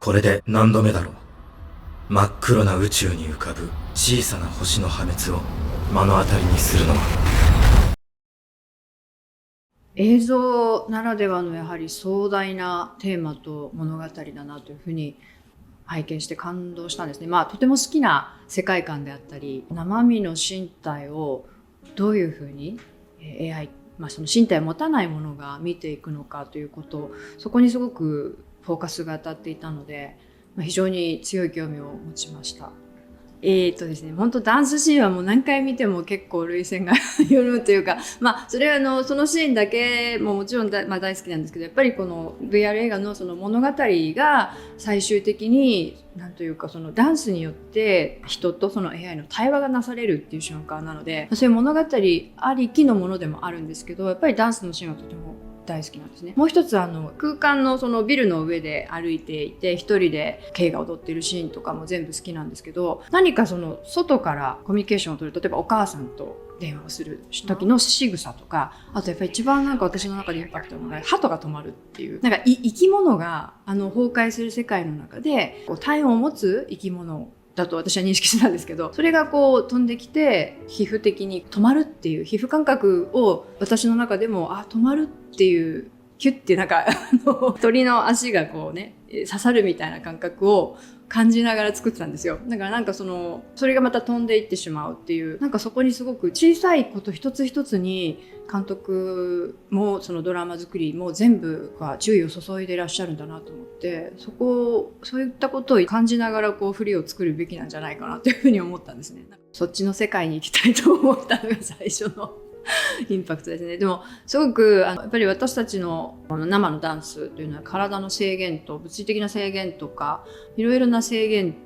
これで何度目だろう。真っ黒な宇宙に浮かぶ小さな星の破滅を目の当たりにするのは。映像ならではのやはり壮大なテーマと物語だなというふうに拝見して感動したんですね。とても好きな世界観であったり、生身の身体をどういうふうに AI、その身体を持たないものが見ていくのかということ、そこにすごくフォーカスが当たっていたので、非常に強い興味を持ちました。ですね、本当ダンスシーンはもう何回見ても結構涙腺がよるというか、それはそのシーンだけももちろん大好きなんですけど、やっぱりこの VR 映画のその物語が最終的になんというか、そのダンスによって人とその AI の対話がなされるっていう瞬間なので、そういう物語ありきのものでもあるんですけど、やっぱりダンスのシーンはとても大好きなんですね。もう一つ空間のそのビルの上で歩いていて一人でケイが踊っているシーンとかも全部好きなんですけど、何かその外からコミュニケーションを取る、例えばお母さんと電話をする時の仕草とか、あとやっぱり一番なんか私の中でインパクトなのが鳩が止まるっていう、なんか生き物が崩壊する世界の中で体温を持つ生き物だと私は認識してたんですけど、それがこう飛んできて皮膚的に止まるっていう皮膚感覚を私の中でも止まるっていうキュッてなんか鳥の足がこうね刺さるみたいな感覚を感じながら作ってたんですよ。だからなんかそれがまた飛んでいってしまうっていう、なんかそこにすごく小さいこと一つ一つに監督もそのドラマ作りも全部が注意を注いでいらっしゃるんだなと思って、そういったことを感じながら振りを作るべきなんじゃないかなというふうに思ったんですね。そっちの世界に行きたいと思ったのが最初のインパクトですね。でもすごくやっぱり私たちの生のダンスというのは体の制限と物理的な制限とかいろいろな制限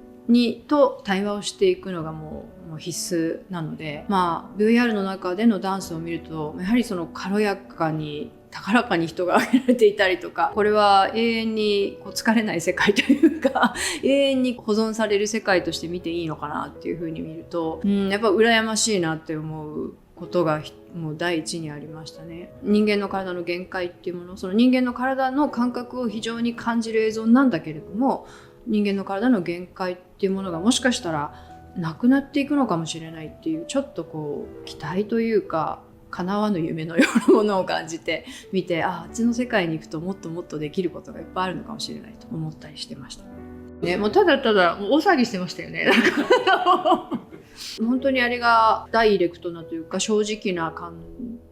と対話をしていくのがもう必須なので、VR の中でのダンスを見るとやはりその軽やかに高らかに人が挙げられていたりとか、これは永遠に疲れない世界というか永遠に保存される世界として見ていいのかなっていうふうに見ると、やっぱ羨ましいなって思うことがもう第一にありましたね。人間の体の限界っていうもの、その人間の体の感覚を非常に感じる映像なんだけれども、人間の体の限界っていうものがもしかしたらなくなっていくのかもしれないっていう、ちょっと期待というか叶わぬ夢のようなものを感じて見て、あっちの世界に行くともっともっとできることがいっぱいあるのかもしれないと思ったりしてましたね。もうただただ大騒ぎしてましたよね。本当にあれがダイレクトなというか正直な感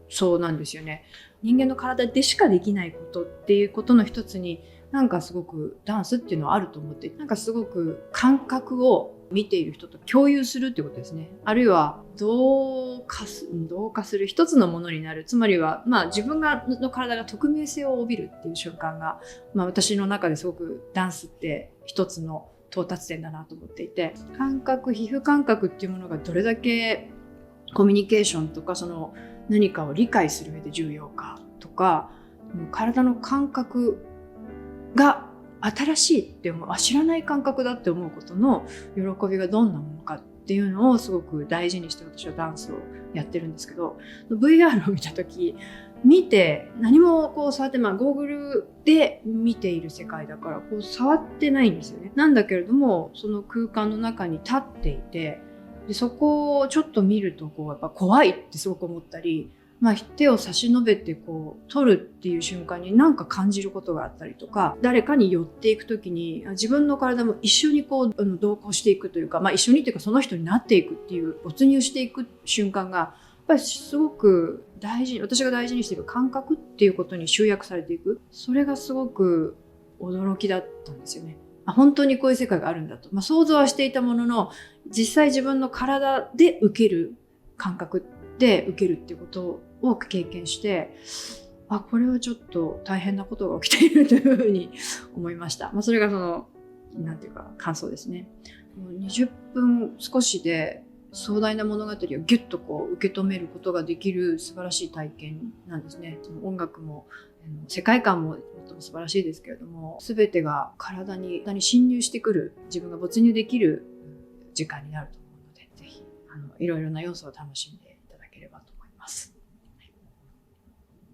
想なんですよね。人間の体でしかできないことっていうことの一つに、なんかすごくダンスっていうのはあると思って、なんかすごく感覚を見ている人と共有するっていうことですね。あるいは同化する一つのものになる。つまりは、自分の体が匿名性を帯びるっていう瞬間が、私の中ですごくダンスって一つの到達点だなと思っていて、皮膚感覚っていうものがどれだけコミュニケーションとかその何かを理解する上で重要かとか、体の感覚が新しいって思う、知らない感覚だって思うことの喜びがどんなものかっていうのをすごく大事にして私はダンスをやってるんですけど、 VR を見た時見て何も触って、ゴーグルで見ている世界だから触ってないんですよね。なんだけれどもその空間の中に立っていて、でそこをちょっと見るとやっぱ怖いってすごく思ったり、手を差し伸べて取るっていう瞬間に何か感じることがあったりとか、誰かに寄っていく時に自分の体も一緒に同行していくというか、一緒にというかその人になっていくっていう、没入していく瞬間がやっぱりすごく私が大事にしている感覚っていうことに集約されていく。それがすごく驚きだったんですよね。本当にこういう世界があるんだと、想像はしていたものの、実際自分の体で受ける感覚で受けるっていうことを経験して、これはちょっと大変なことが起きているというふうに思いました。それがなんていうか感想ですね。20分少しで壮大な物語をギュッと受け止めることができる素晴らしい体験なんですね。音楽も世界観もとても素晴らしいですけれども、全てが体に侵入してくる、自分が没入できる時間になると思うので、ぜひいろいろな要素を楽しんで